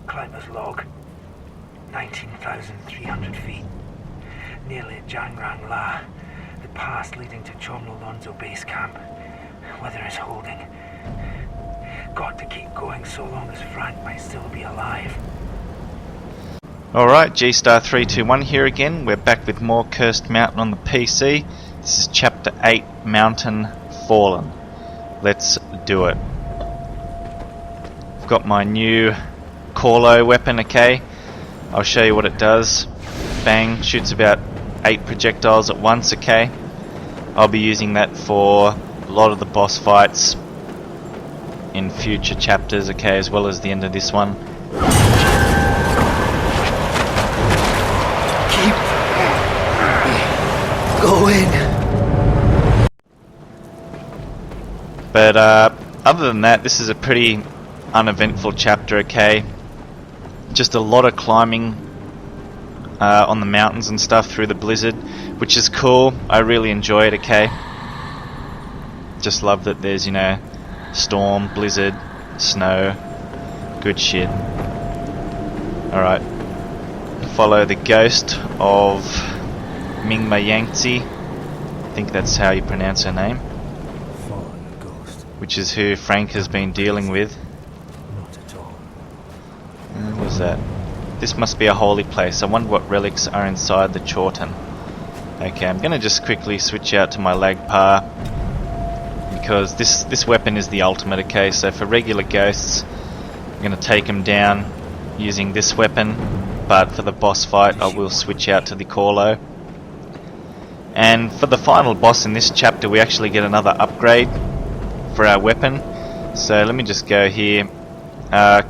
climber's log. 19,300 feet. Nearly at Jangrang La, the pass leading to Chomlolonzo base camp. Weather is holding. Got to keep going so long as Frank might still be alive. Alright, G-Star 321 here again. We're back with more Cursed Mountain on the PC. This is Chapter 8, Mountain Fallen. Let's do it. I've got my new Corlo weapon, okay? I'll show you what it does. Bang, shoots about 8 projectiles at once, okay? I'll be using that for a lot of the boss fights in future chapters, okay, as well as the end of this one. Keep going. But other than that, this is a pretty uneventful chapter, okay? Just a lot of climbing on the mountains and stuff through the blizzard, which is cool. I really enjoy it, okay? Just love that there's, you know, storm, blizzard, snow, good shit. Alright. Follow the ghost of Mingma Yangtze. I think that's how you pronounce her name. Which is who Frank has been dealing with. Not at all. What was that? This must be a holy place. I wonder what relics are inside the Chorten. Okay, I'm gonna just quickly switch out to my Lagpa, because this weapon is the ultimate, okay? So for regular ghosts, I'm gonna take them down using this weapon, but for the boss fight I will switch out to the Corlo. And for the final boss in this chapter, we actually get another upgrade for our weapon. So let me just go here.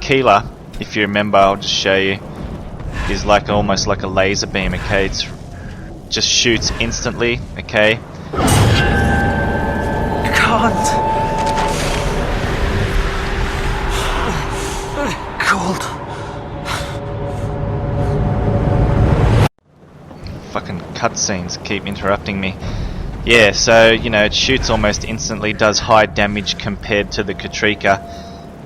Keeler, if you remember, I'll just show you, is like almost like a laser beam, okay? It's just shoots instantly, okay? Can't. Cold. Fucking cutscenes keep interrupting me. Yeah, so, you know, it shoots almost instantly, does high damage compared to the Katrika.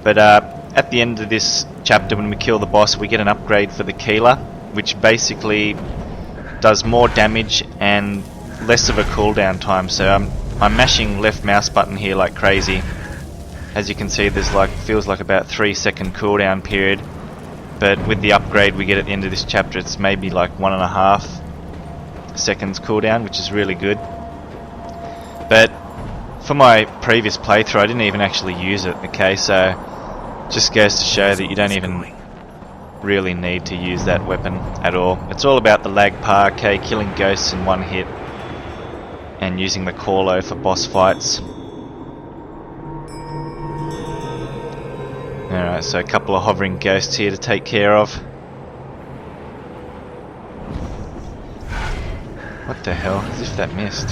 But at the end of this chapter, when we kill the boss, we get an upgrade for the Keeler, which basically does more damage and less of a cooldown time. So I'm mashing left mouse button here like crazy. As you can see, there's like, feels like about 3-second cooldown period. But with the upgrade we get at the end of this chapter, it's maybe like 1.5 seconds cooldown, which is really good. But for my previous playthrough, I didn't even actually use it, okay? So just goes to show that you don't even really need to use that weapon at all. It's all about the Lagpa, okay? Killing ghosts in one hit and using the Corlo for boss fights. Alright, so a couple of hovering ghosts here to take care of. What the hell? As if that missed.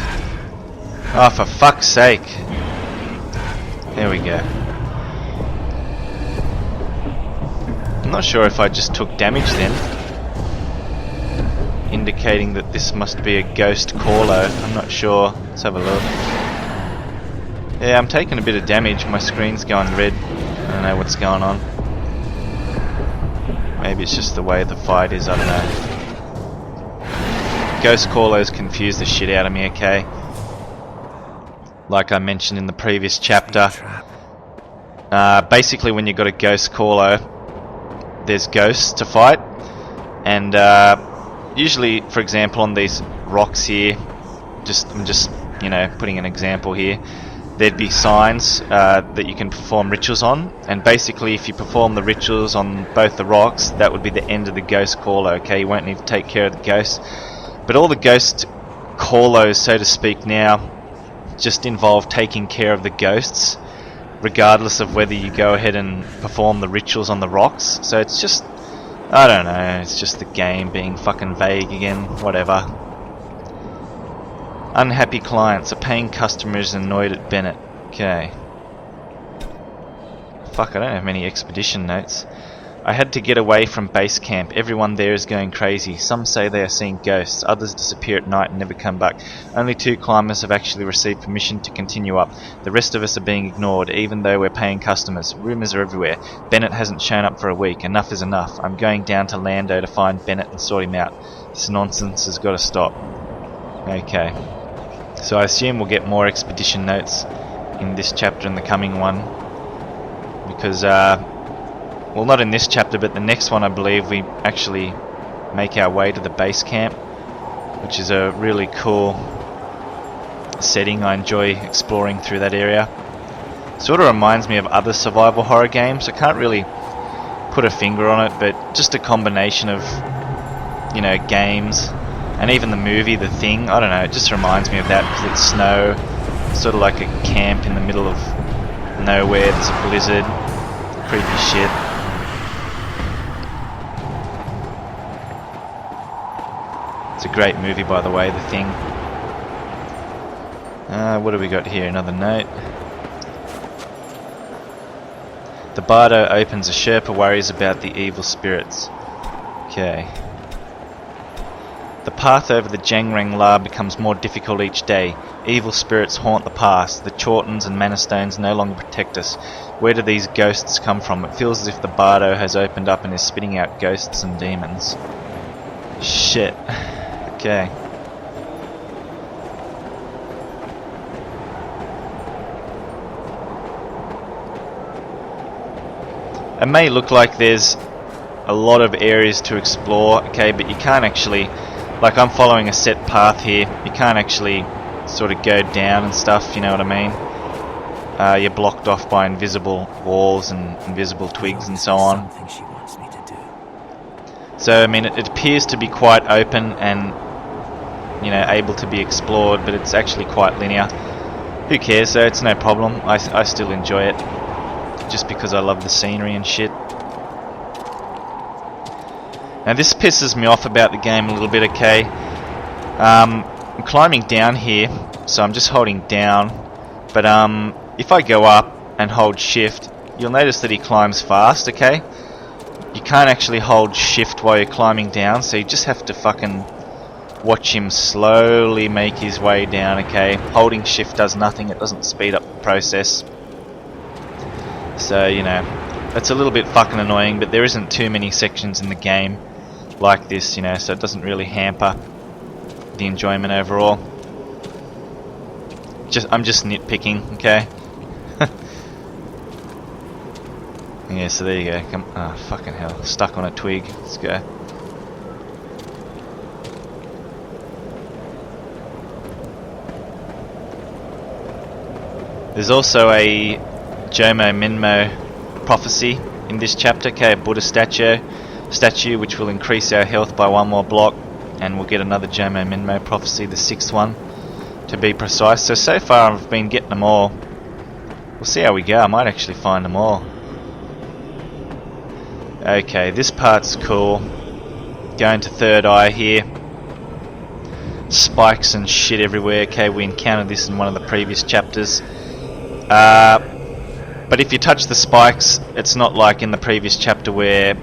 Oh, for fuck's sake. There we go. I'm not sure if I just took damage then, indicating that this must be a ghost Corlo. I'm not sure. Let's have a look. Yeah, I'm taking a bit of damage. My screen's going red. I don't know what's going on. Maybe it's just the way the fight is, I don't know. Ghost Corlos confuse the shit out of me, okay? Like I mentioned in the previous chapter, basically when you've got a Ghost Corlo, there's ghosts to fight, and usually, for example, on these rocks here, I'm just you know, putting an example here, there'd be signs that you can perform rituals on, and basically if you perform the rituals on both the rocks, that would be the end of the Ghost Corlo, okay? You won't need to take care of the ghosts. But all the Ghost Corlos, so to speak, now just involve taking care of the ghosts, regardless of whether you go ahead and perform the rituals on the rocks. So it's just, I don't know, it's just the game being fucking vague again, whatever. Unhappy clients, a paying customer is annoyed at Bennett. Okay. Fuck, I don't have many expedition notes. I had to get away from base camp. Everyone there is going crazy. Some say they are seeing ghosts, others disappear at night and never come back. Only 2 climbers have actually received permission to continue up. The rest of us are being ignored, even though we're paying customers. Rumours are everywhere. Bennett hasn't shown up for a week. Enough is enough. I'm going down to Lando to find Bennett and sort him out. This nonsense has got to stop. Okay. So I assume we'll get more expedition notes in this chapter and the coming one. Because, well, not in this chapter, but the next one, I believe, we actually make our way to the base camp, which is a really cool setting. I enjoy exploring through that area. Sort of reminds me of other survival horror games. I can't really put a finger on it, but just a combination of, you know, games and even the movie The Thing. I don't know, it just reminds me of that because it's snow, sort of like a camp in the middle of nowhere. There's a blizzard, creepy shit. It's a great movie, by the way, The Thing. What do we got here? Another note. The Bardo opens. A Sherpa worries about the evil spirits. Okay. The path over the Jangrang La becomes more difficult each day. Evil spirits haunt the path. The Chortons and Mana Stones no longer protect us. Where do these ghosts come from? It feels as if the Bardo has opened up and is spitting out ghosts and demons. Shit. Okay. It may look like there's a lot of areas to explore, okay, but you can't actually, like I'm following a set path here, you can't actually sort of go down and stuff, you know what I mean? You're blocked off by invisible walls and invisible twigs and so on. So, I mean, it appears to be quite open and, you know, able to be explored, but it's actually quite linear. Who cares, though? It's no problem. I still enjoy it, just because I love the scenery and shit. Now, this pisses me off about the game a little bit, okay? I'm climbing down here, so I'm just holding down, but if I go up and hold shift, you'll notice that he climbs fast, okay? You can't actually hold shift while you're climbing down, so you just have to fucking watch him slowly make his way down, okay? Holding shift does nothing, it doesn't speed up the process. So, you know, that's a little bit fucking annoying, but there isn't too many sections in the game like this, you know, so it doesn't really hamper the enjoyment overall. I'm just nitpicking, okay? Yeah, so there you go. Come, oh, fucking hell. Stuck on a twig. Let's go. There's also a Jomo Minmo prophecy in this chapter, okay, a Buddha statue which will increase our health by 1 more block, and we'll get another Jomo Minmo prophecy, the 6th one to be precise. So far I've been getting them all. We'll see how we go. I might actually find them all. Okay, this part's cool. Going to Third Eye here. Spikes and shit everywhere. Okay, we encountered this in one of the previous chapters. But if you touch the spikes, it's not like in the previous chapter where,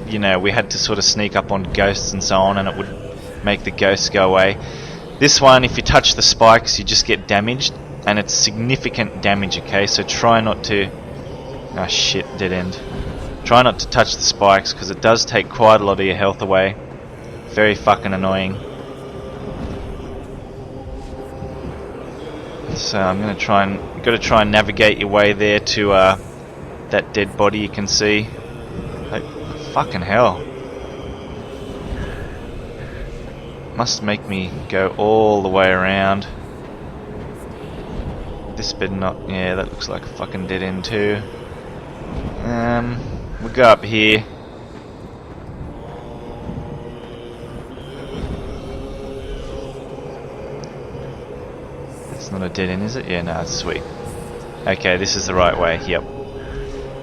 you know, we had to sort of sneak up on ghosts and so on and it would make the ghosts go away. This one, if you touch the spikes, you just get damaged, and it's significant damage, okay? So try not to... Ah, shit, dead end. Try not to touch the spikes, because it does take quite a lot of your health away. Very fucking annoying. So I'm gonna try and navigate your way there to that dead body you can see. Like, fucking hell. Must make me go all the way around. This bit not... Yeah, that looks like a fucking dead end too. We'll go up here. It's not a dead end, is it? Yeah, no, it's sweet. Okay, this is the right way, yep.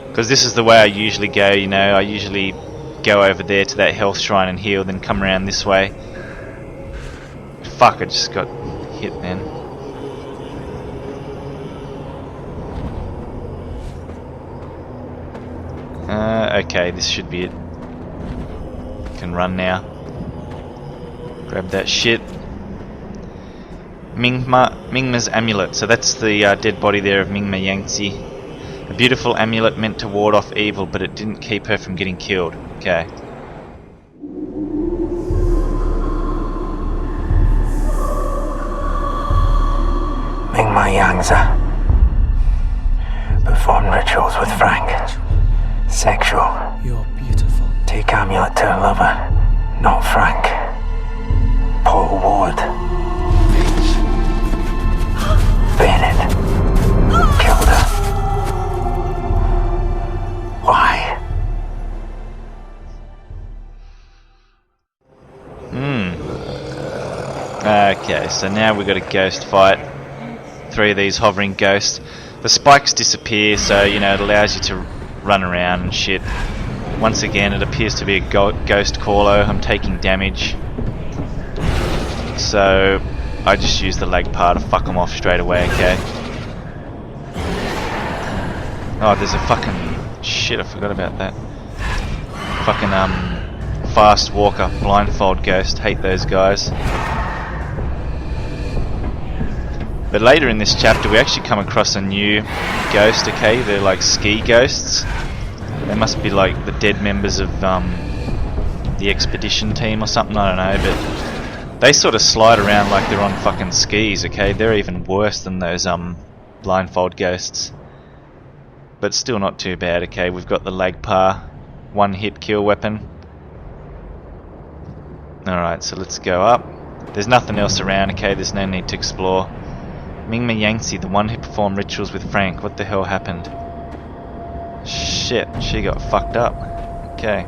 Because this is the way I usually go, you know. I usually go over there to that health shrine and heal, then come around this way. Fuck, I just got hit then. Okay, this should be it. Can run now. Grab that shit. Mingma's amulet. So that's the dead body there of Mingma Yangtze. A beautiful amulet meant to ward off evil, but it didn't keep her from getting killed. Okay. Mingma Yangtze performed rituals with Frank. Sexual. You're beautiful. Take amulet to her lover, not Frank. Paul Ward. Bennett. Killed her. Why? Okay, so now we've got a ghost fight. 3 of these hovering ghosts. The spikes disappear, so you know it allows you to run around and shit. Once again, it appears to be a ghost Corlo. I'm taking damage, so I just use the leg par to fuck them off straight away. Okay. Oh, there's a fucking shit. I forgot about that. Fucking fast walker, blindfold ghost. Hate those guys. But later in this chapter we actually come across a new ghost, okay? They're like ski ghosts. They must be like the dead members of the expedition team or something, I don't know, but they sort of slide around like they're on fucking skis, okay? They're even worse than those blindfold ghosts. But still not too bad, okay? We've got the Lagpar, 1-hit kill weapon. Alright, so let's go up. There's nothing else around, okay? There's no need to explore. Mingma Yangtze, the one who performed rituals with Frank. What the hell happened? Shit, she got fucked up. Okay,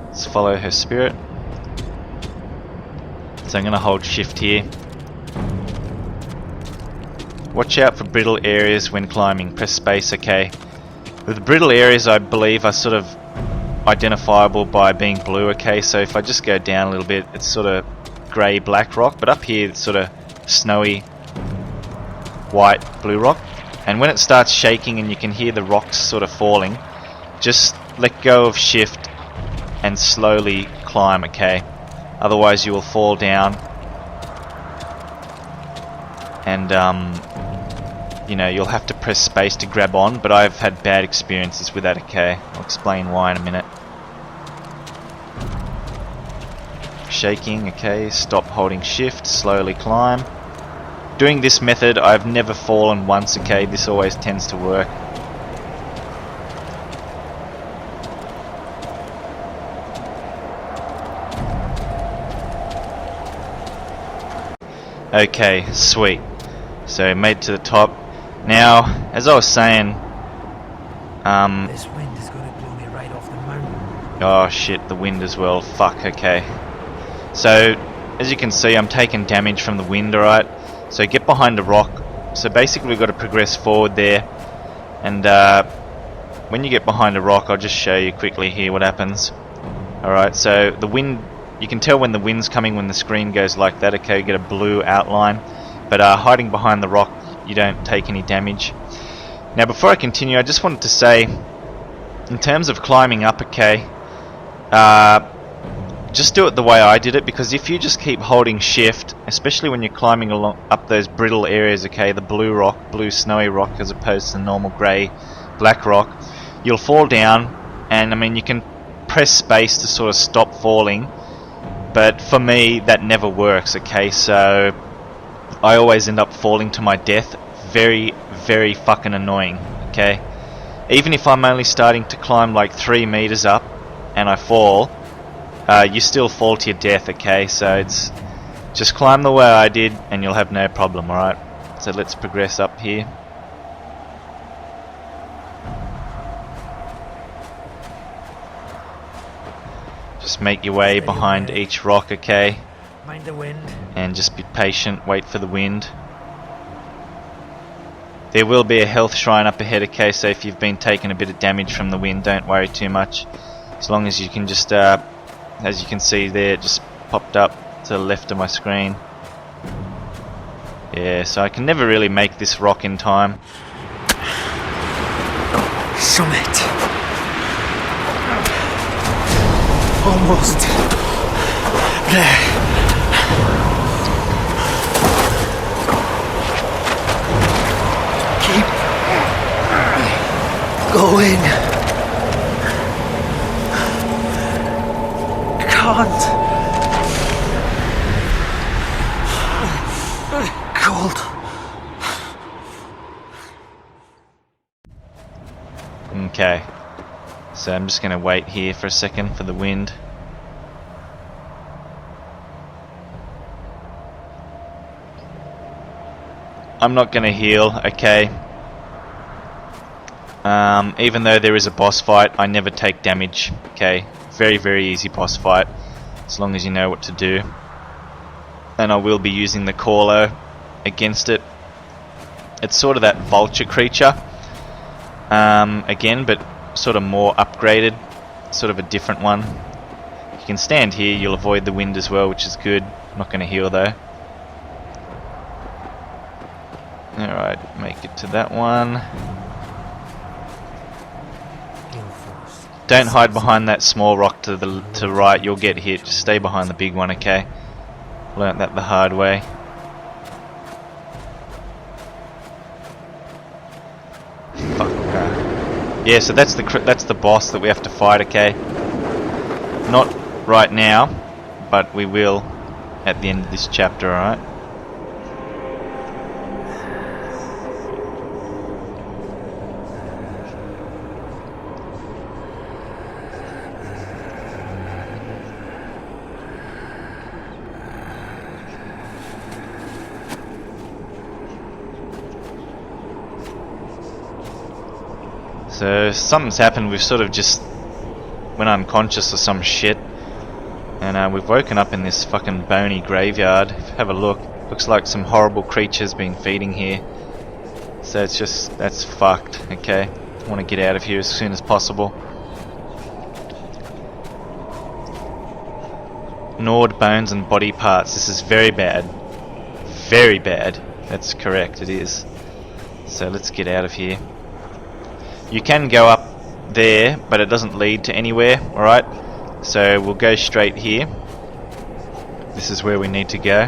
let's follow her spirit. So I'm going to hold shift here. Watch out for brittle areas when climbing. Press space, okay. With the brittle areas, I believe are sort of identifiable by being blue, okay. So if I just go down a little bit, it's sort of grey black rock, but up here it's sort of snowy white blue rock. And when it starts shaking and you can hear the rocks sort of falling, just let go of shift and slowly climb, okay? Otherwise you will fall down and you know, you'll have to press space to grab on, but I've had bad experiences with that, okay? I'll explain why in a minute. Shaking, okay, stop holding shift, slowly climb. Doing this method, I've never fallen once, okay? This always tends to work. Okay, sweet. So, made to the top. Now, as I was saying, This wind is going to blow me right off the mountain. oh shit, the wind as well. Fuck, okay. So, as you can see, I'm taking damage from the wind, alright? So get behind a rock. So basically we've got to progress forward there. And when you get behind a rock, I'll just show you quickly here what happens. Alright, so the wind, you can tell when the wind's coming when the screen goes like that, okay? You get a blue outline. But hiding behind the rock, you don't take any damage. Now before I continue, I just wanted to say, in terms of climbing up, okay, just do it the way I did it, because if you just keep holding shift, especially when you're climbing along up those brittle areas, okay, the blue rock, blue snowy rock as opposed to the normal grey black rock, you'll fall down. And I mean, you can press space to sort of stop falling, but for me that never works, okay? So I always end up falling to my death. Very, very fucking annoying, okay? Even if I'm only starting to climb like 3 meters up and I fall, you still fall to your death, okay? So it's just climb the way I did and you'll have no problem, alright? So let's progress up here. Just make your way behind each rock, okay? Mind the wind. And just be patient, wait for the wind. There will be a health shrine up ahead, okay? So if you've been taking a bit of damage from the wind, don't worry too much. As long as you can just, as you can see there, it just popped up to the left of my screen. Yeah, so I can never really make this rock in time. Summit. Almost there. Keep going. Can't. Cold. Okay. So I'm just going to wait here for a second for the wind. I'm not going to heal, okay. Even though there is a boss fight, I never take damage, okay. Very, very easy boss fight, as long as you know what to do. And I will be using the Corlo against it. It's sort of that vulture creature, again, but sort of more upgraded, sort of a different one. You can stand here, you'll avoid the wind as well, which is good. I'm not going to heal though. Alright, make it to that one. Don't hide behind that small rock to the right, you'll get hit. Just stay behind the big one, okay? Learnt that the hard way. Fuck. Yeah, so that's the boss that we have to fight, okay? Not right now, but we will at the end of this chapter, alright? So something's happened, we've sort of just went unconscious or some shit. And we've woken up in this fucking bony graveyard. Have a look. Looks like some horrible creature's been feeding here. So it's just, that's fucked, okay? I want to get out of here as soon as possible. Gnawed bones and body parts. This is very bad. Very bad. That's correct, it is. So let's get out of here. You can go up there, but it doesn't lead to anywhere, alright? So we'll go straight here. This is where we need to go.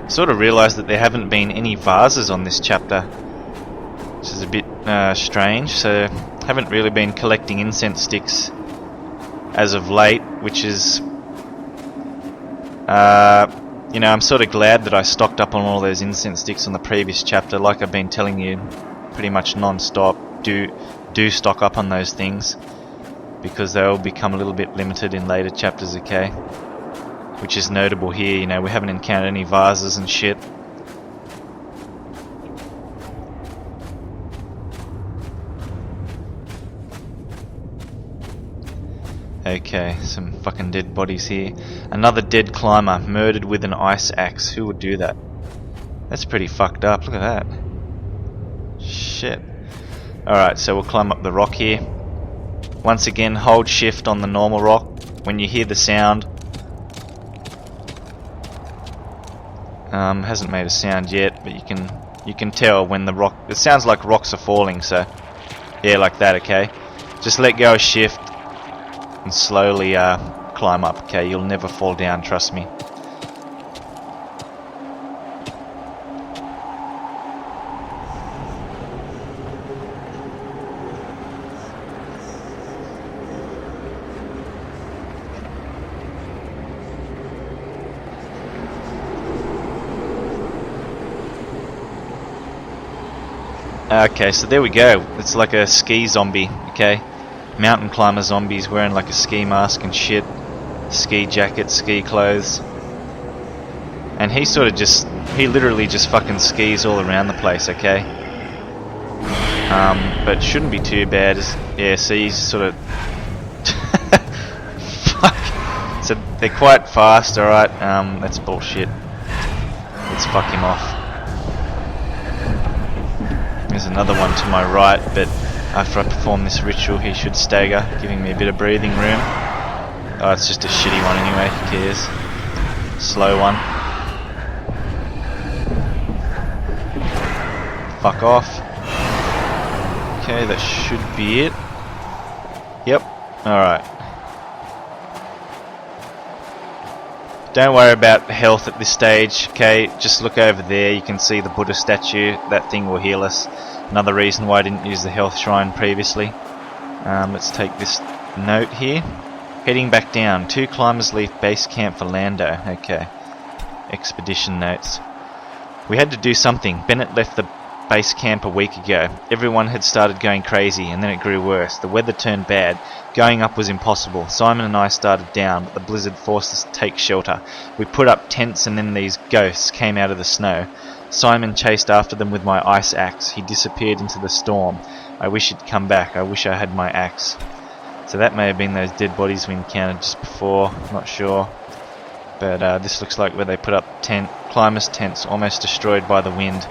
Sort of realised that there haven't been any vases on this chapter, which is a bit strange. So haven't really been collecting incense sticks as of late, which is you know, I'm sort of glad that I stocked up on all those incense sticks on the previous chapter. Like I've been telling you pretty much non-stop, do stock up on those things, because they'll become a little bit limited in later chapters, okay? Which is notable here, you know, we haven't encountered any vases and shit. Okay, some fucking dead bodies here. Another dead climber, murdered with an ice axe. Who would do that? That's pretty fucked up, look at that. Shit. Alright, so we'll climb up the rock here. Once again, hold shift on the normal rock. When you hear the sound, hasn't made a sound yet, but you can tell when the rock, it sounds like rocks are falling, so yeah, like that, okay? Just let go of shift and slowly climb up, okay? You'll never fall down, trust me. Okay, so there we go. It's like a ski zombie, okay? Mountain climber zombies wearing like a ski mask and shit. Ski jacket, ski clothes. And he sort of just, he literally just fucking skis all around the place, okay? But shouldn't be too bad. Yeah, see, he's sort of... Fuck. So they're quite fast, alright? That's bullshit. Let's fuck him off. There's another one to my right, but after I perform this ritual he should stagger, giving me a bit of breathing room. Oh, it's just a shitty one anyway, who cares? Slow one. Fuck off. Okay, that should be it. Alright. Don't worry about health at this stage, okay? Just look over there, you can see the Buddha statue. That thing will heal us. Another reason why I didn't use the health shrine previously. Let's take this note here. Heading back down. 2 climbers leave base camp for Lando. Okay. Expedition notes. We had to do something. Bennett left the base camp a week ago. Everyone had started going crazy, and then it grew worse. The weather turned bad. Going up was impossible. Simon and I started down, but the blizzard forced us to take shelter. We put up tents, and then these ghosts came out of the snow. Simon chased after them with my ice axe. He disappeared into the storm. I wish he'd come back. I wish I had my axe. So that may have been those dead bodies we encountered just before. Not sure. But this looks like where they put up climbers' tents, almost destroyed by the wind.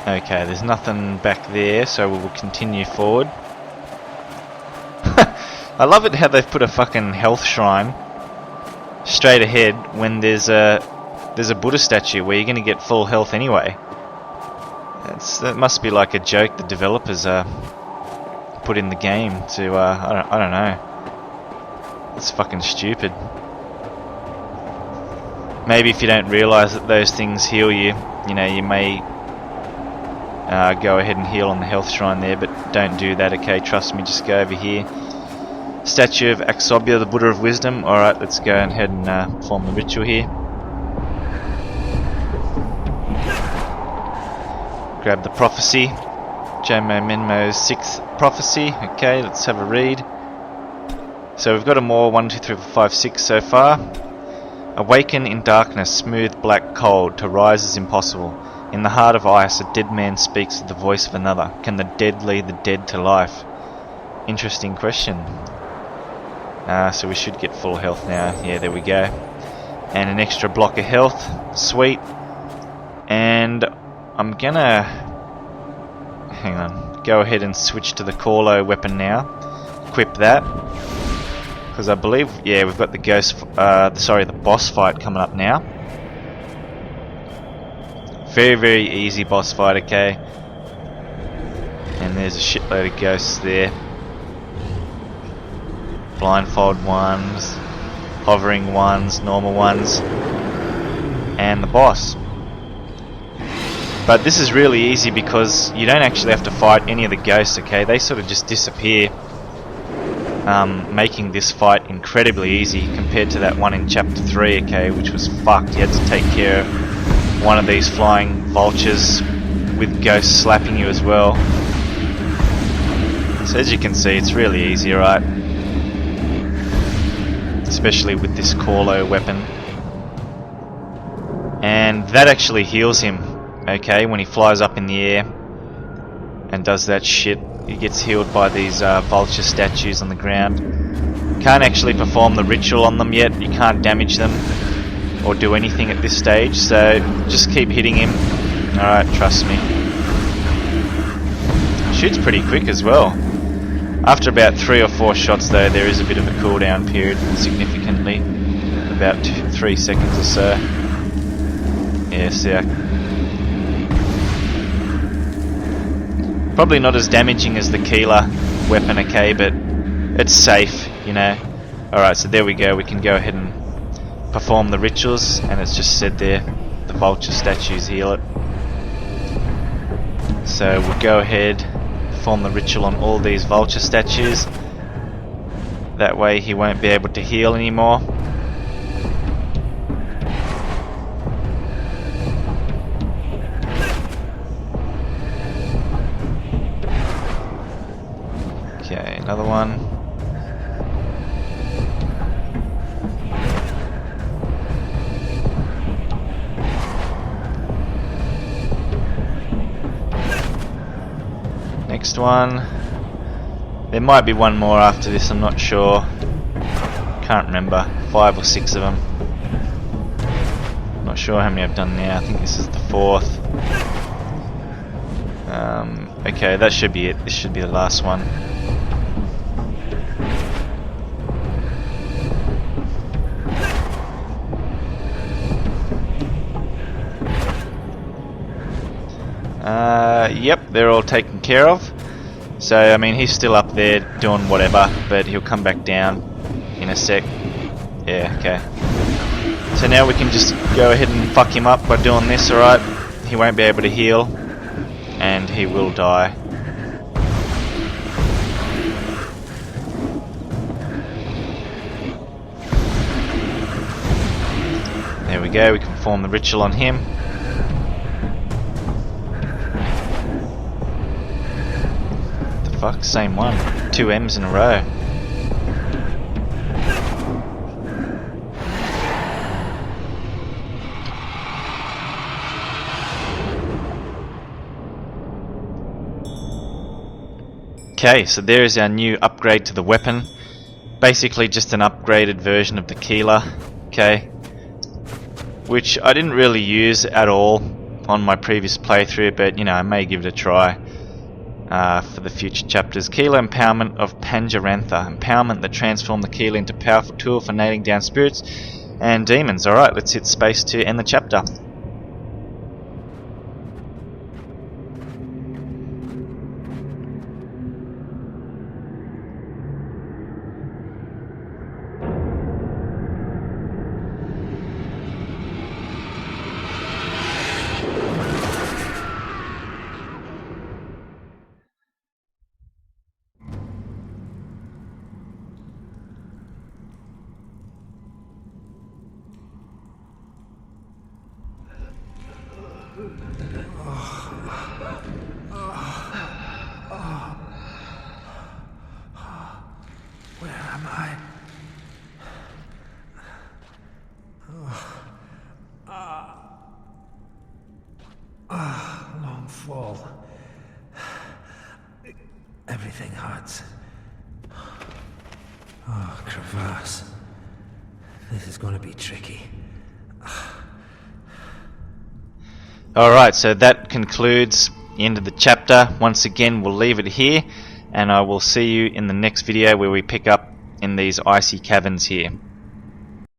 Okay, there's nothing back there, so we will continue forward. I love it how they've put a fucking health shrine straight ahead when there's a Buddha statue where you're going to get full health anyway. That must be like a joke the developers put in the game to I don't know. It's fucking stupid. Maybe if you don't realise that those things heal you, you know, you may go ahead and heal on the health shrine there, but don't do that, okay? Trust me, just go over here. Statue of Aksobya, the Buddha of Wisdom. Alright, let's go ahead and perform the ritual here. Grab the prophecy. Jomo Mingma's 6th prophecy. Okay, let's have a read. So we've got them all 1, 2, 3, 4, 5, 6 so far. Awaken in darkness, smooth, black, cold. To rise is impossible. In the heart of ice, a dead man speaks with the voice of another. Can the dead lead the dead to life? Interesting question. So we should get full health now. Yeah, there we go. And an extra block of health. Sweet. And I'm gonna... hang on. Go ahead and switch to the Corlo weapon now. Equip that. Because I believe... yeah, we've got the the boss fight coming up now. Very, very easy boss fight, okay? And there's a shitload of ghosts there. Blindfold ones, hovering ones, normal ones, and the boss. But this is really easy because you don't actually have to fight any of the ghosts, okay? They sort of just disappear, making this fight incredibly easy compared to that one in chapter 3, okay, which was fucked. You had to take care of one of these flying vultures with ghosts slapping you as well. So as you can see, it's really easy, right? Especially with this Corlo weapon. And that actually heals him, okay, when he flies up in the air and does that shit. He gets healed by these vulture statues on the ground. Can't actually perform the ritual on them yet. You can't damage them or do anything at this stage, so just keep hitting him. Alright, trust me. Shoots pretty quick as well. After about 3 or 4 shots though, there is a bit of a cooldown period, significantly. About 3 seconds or so. Yeah, see, probably not as damaging as the Keeler weapon, okay, but it's safe, you know. Alright, so there we go, we can go ahead and perform the rituals, and it's just said there, the vulture statues heal it. So we'll go ahead, perform the ritual on all these vulture statues. That way he won't be able to heal anymore. Okay, another one. Next one. There might be one more after this, I'm not sure. Can't remember. 5 or 6 of them. Not sure how many I've done now. I think this is the 4th. Okay, that should be it. This should be the last one. Yep, they're all taken care of. So, I mean, he's still up there doing whatever, but he'll come back down in a sec. Yeah, okay. So now we can just go ahead and fuck him up by doing this, alright? He won't be able to heal, and he will die. There we go, we can perform the ritual on him. The fuck? Same one. 2 M's in a row. Okay, so there is our new upgrade to the weapon. Basically just an upgraded version of the Keeler. Okay. Which I didn't really use at all on my previous playthrough, but you know, I may give it a try for the future chapters. Keeler Empowerment of Panjarantha. Empowerment that transformed the Keeler into a powerful tool for nailing down spirits and demons. Alright, let's hit space to end the chapter. Where am I? Long fall. Everything hurts. Oh, crevasse. This is going to be tricky. Alright, so that concludes the end of the chapter. Once again, we'll leave it here, and I will see you in the next video where we pick up in these icy caverns here.